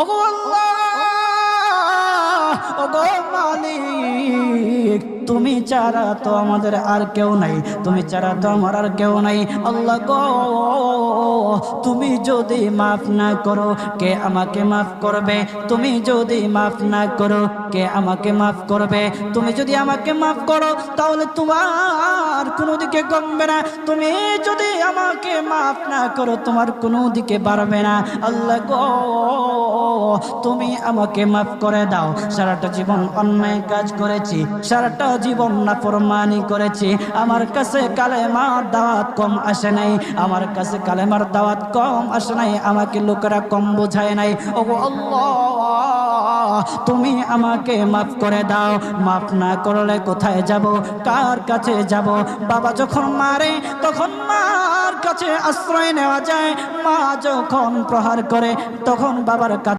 ওগো আল্লাহ, ওগো মালিক, তুমি ছাড়া তো আমাদের আর কেউ নাই, তুমি ছাড়া তো আমার আর কেউ নাই। আল্লাহ গো, তুমি যদি মাফ না করো কে আমাকে মাফ করবে? তুমি যদি মাফ না করো কে আমাকে মাফ করবে? তুমি যদি আমাকে মাফ করো তাহলে তোমার কোনো দিকে কমবে না, তুমি যদি আমাকে মাফ না করো তোমার কোনো দিকে বাড়বে না। আল্লাহ গো, তুমি আমাকে মাফ করে দাও। সারাটা জীবন অন্যায় কাজ করেছি, সারাটা জীবন নাফরমানি করেছি, আমার কাছে কালেমার দাওয়াত কম আসে নাই, আমার কাছে কালেমার দাওয়াত কম আসে নাই, আমাকে লোকেরা কম বোঝায় নাই। ওগো আল্লাহ, তুমি আমাকে মাফ করে দাও। মাফ না করলে কোথায় যাব, কার কাছে যাব? বাবা যখন মারে তখন মার কাছে আশ্রয় নেওয়া যায়, মা যখন প্রহার করে তখন বাবার কাছে